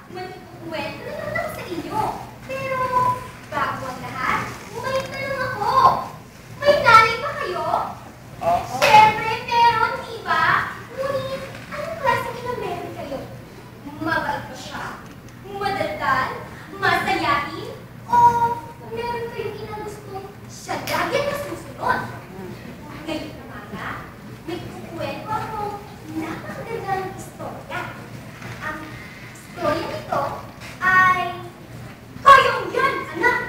Magkukwento na naman ako sa inyo. Pero, bago ang lahat, may tanong ako. May nanay ba kayo? Siyempre, meron, di ba? Ngunit, anong klaseng ina meron kayo? Mabait ba siya? Madaldal? Masayahin? O meron kayong ina gustong siya lagi ang nasusunod? Ngayon na mga, may kukwento ako napakagandang istorya. Ang istorya nito ay kayong yan, anak!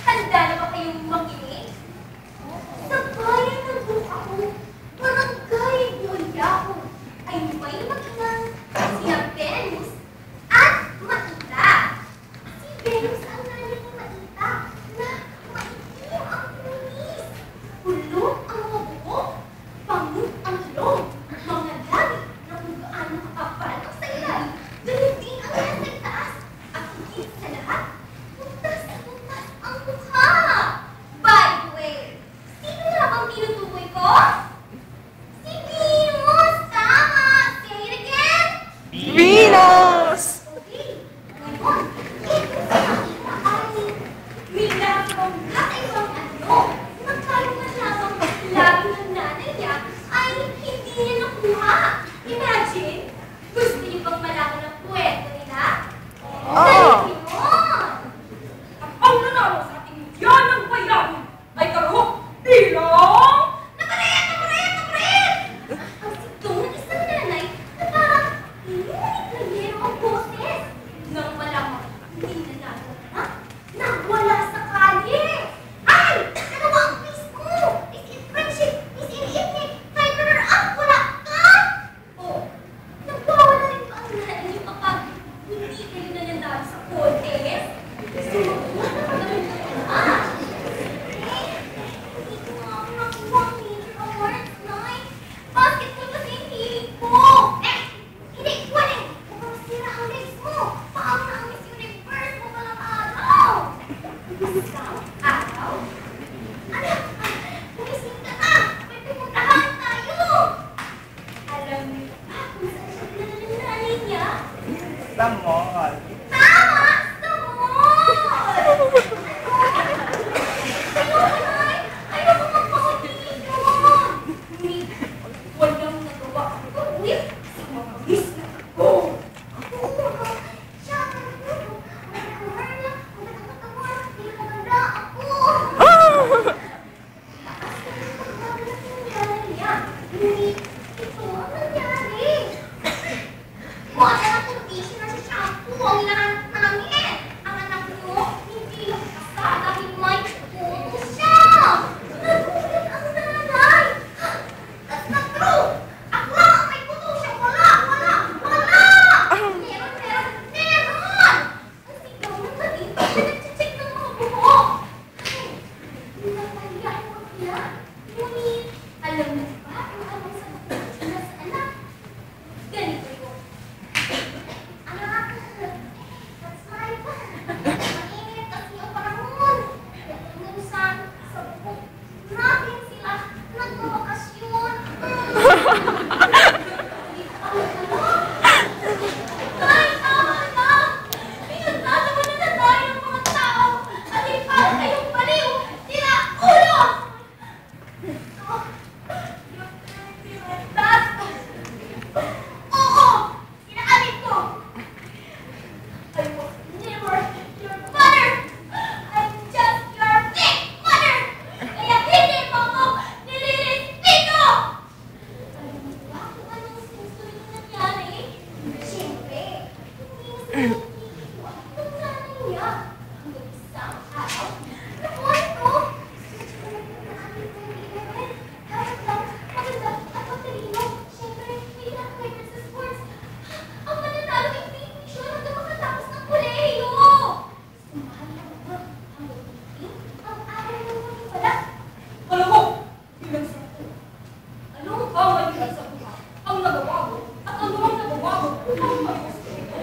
Handa na ba kayong makinig? Sa bayan ng Bukaw, barangay Boyaco, ay may mag-inang sina Venus at Maita. Si Venus ang nanay ni Maita na maitim ang pulis, ulong ang mga buhok, pangut ang ilong, mga labi na kung gaano kakapal ang saylay, ganun din ang nasa itaas, at higit sa lahat, puntas ang mukha. By the way, sino nga bang tinutukoy ko? Si Venus! Tama! Say it again! Venus! Okay, ngayon, ito sa kanila ay may lamang kakaibang ano. Nagkaroon lamang labi ng nanay niya ay hindi niya nakuha. Imagine, gusto niyo bang malaman ang kwento nila? Dahil yun! Ang nanalo sa ating yan ng bayan ay karahok bilang Naparet! Ang sigtong ng isang nanay na parang inulit na yero ang boses. Nang malamang hindi na natin nagwala sa kalye. Ay! Ano ba ang face mo? Is it friendship? Is it evening? Tiger up? Wala ka? O, nagwawala rin ba ang nanay niyo kapag hindi kayo nanandalo sa contest? Sumagot na kagaling ka na. Hindi ko nga ako nakuha ang major awards, Nay. Basketball kasi yung hilig ko. Hindi. Wala. Huwag kang sira ang legs mo. Paano na ang Miss Universe mo palang araw? Isang araw? Anak, gumising ka na. May pupuntahan tayo. Alam niyo ba kung saan siya pinadala ng nanay niya? Sa mall. Tama! Sa mall! Ayoko magpakakilig doon! Ngunit, walang nagawa ako. Uy, sumabagis na ako! Oo, siya ang nagluto. Ang nagkuhan niya, ang nagkakatawa, hindi maganda ako. Taas na yung pagbabalat ng nanay niya. Ngunit, ito ang nangyari. Wala na kung issue na sa shampoo ang lahat namin. Ang anak niyo, hindi nakakasa dahil may puto siya. Nagulat ang nanay. That's not true. Ako lang ang may puto siya. Wala! Meron! Ang sigaw ng matita na nagchichik ng mga buhok. Ay, napahiya ang magkila. Ngunit, alam niyo ba kung anong sagot nila sa anak? Ganito yun. Anak, that's right. Mainit kasi ang panahon. Minsan, sa bukod natin sila nagbabakasyon. Ay, tama na! Pinagtatawa na tayo ng mga tao at ipag kayong baliw! Sila ulo! Oo! Inaamin ko! I was never your mother! I'm just your big mother! Kaya hindi mo ako nililispeto! Alam mo ba kung anong sinusunod yung nangyari? Siyempre, hindi mo sila nagkikiwan ng nanay niya. Hanggang isang araw, nakuha ko! Naamin ko yung eleven. Dapat lang, maganda at matalino. Siyempre, may nakakailan sa sports. Ang mananalo ay picture hanggang makatapos ng kolehiyo. Sumahal na ba hanggang dumating ang araw ng magigala? alam mo, bilang sa ako. Anong kamalian sa buhay ang nagawa mo at ano ang nagawa mo ang may gusto ito?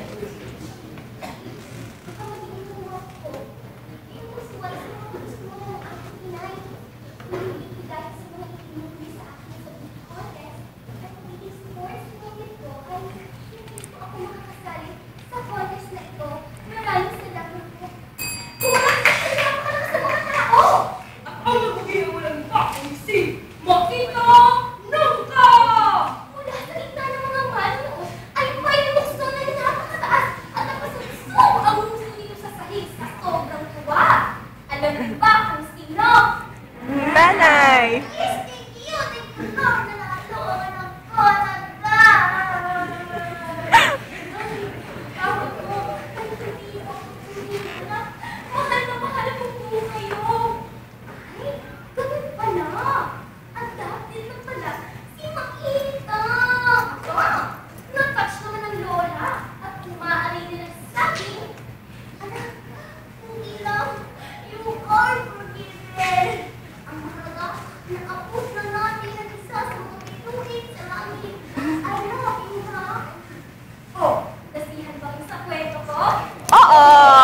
Oo!